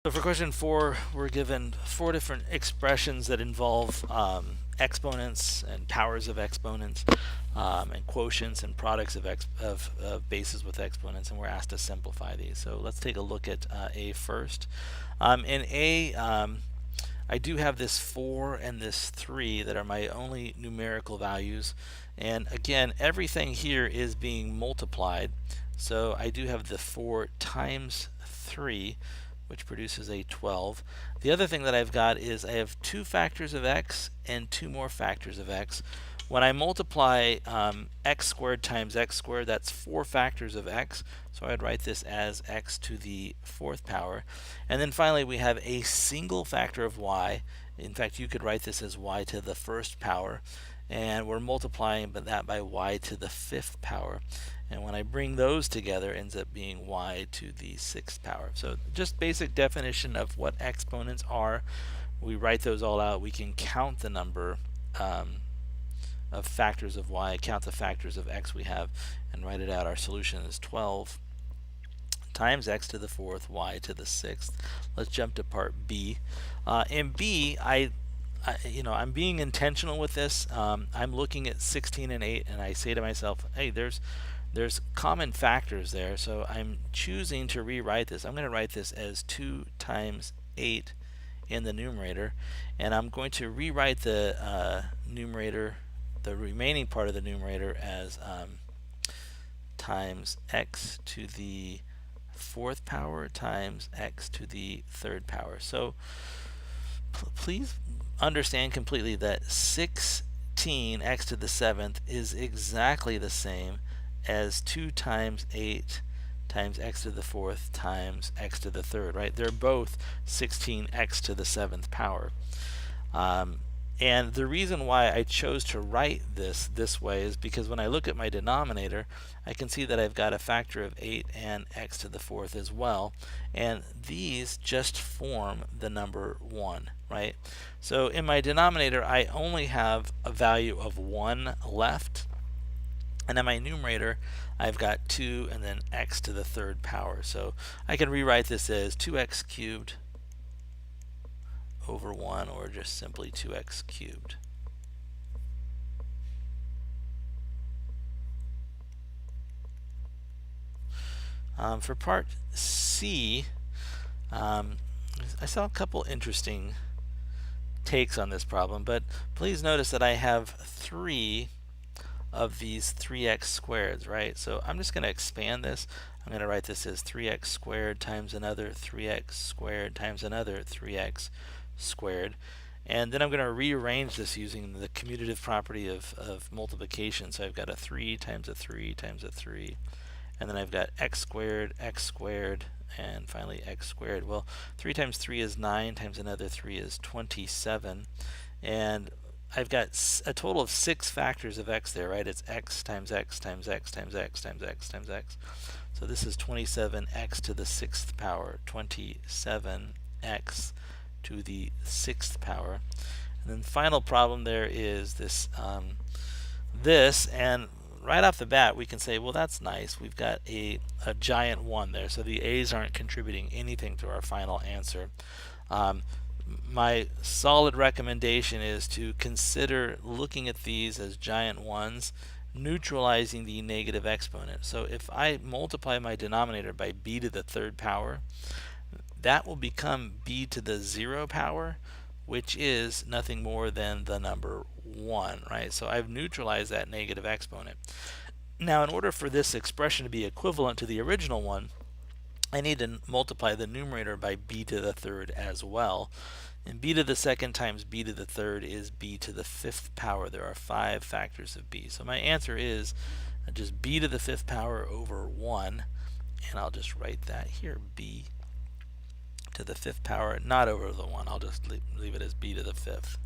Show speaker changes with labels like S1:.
S1: So for question 4, we're given 4 different expressions that involve exponents and powers of exponents, and quotients and products of bases with exponents, and we're asked to simplify these. So let's take a look at A first. In A, I do have this 4 and this 3 that are my only numerical values, and again, everything here is being multiplied. So I do have the 4 times 3, which produces a 12. The other thing that I've got is I have 2 factors of x and 2 more factors of x. When I multiply x squared times x squared, that's 4 factors of x. So I'd write this as x to the 4th power. And then finally, we have a single factor of y. In fact, you could write this as y to the 1st power. And we're multiplying that by y to the 5th power. And when I bring those together, it ends up being y to the 6th power. So just basic definition of what exponents are. We write those all out. We can count the number of factors of y, count the factors of x we have, and write it out. Our solution is 12 times x to the 4th, y to the 6th. Let's jump to part B. In B, I'm being intentional with this. I'm looking at 16 and 8, and I say to myself, hey, there's common factors there, so I'm choosing to rewrite this. I'm going to write this as 2 times 8 in the numerator, and I'm going to rewrite the numerator, the remaining part of the numerator, as times x to the 4th power times x to the 3rd power. So please understand completely that 16 x to the 7th is exactly the same as 2 times 8 times x to the 4th times x to the 3rd, right? They're both 16x to the 7th power. And the reason why I chose to write this way is because when I look at my denominator, I can see that I've got a factor of 8 and x to the 4th as well, and these just form the number 1, right? So in my denominator, I only have a value of 1 left, and in my numerator, I've got 2 and then x to the 3rd power. So I can rewrite this as 2x cubed over 1, or just simply 2x cubed. For part C, I saw a couple interesting takes on this problem, but please notice that I have 3 of these 3x squareds, right? So I'm just going to expand this. I'm going to write this as 3x squared times another 3x squared times another 3x squared. And then I'm going to rearrange this using the commutative property of multiplication. So I've got a 3 times a 3 times a 3. And then I've got x squared, and finally x squared. Well, 3 times 3 is 9, times another 3 is 27. And I've got a total of 6 factors of x there, right? It's x times x times x times x times x times x. So this is 27x to the 6th power, 27x to the 6th power. And then the final problem there is this, and right off the bat we can say, well, that's nice. We've got a giant 1 there, so the a's aren't contributing anything to our final answer. My solid recommendation is to consider looking at these as giant 1s, neutralizing the negative exponent. So if I multiply my denominator by b to the 3rd power, that will become b to the 0 power, which is nothing more than the number 1, right? So I've neutralized that negative exponent. Now, in order for this expression to be equivalent to the original one, I need to multiply the numerator by b to the 3rd as well. And b to the 2nd times b to the 3rd is b to the 5th power. There are 5 factors of b. So my answer is just b to the 5th power over 1. And I'll just write that here, b to the 5th power, not over the 1. I'll just leave it as b to the 5th.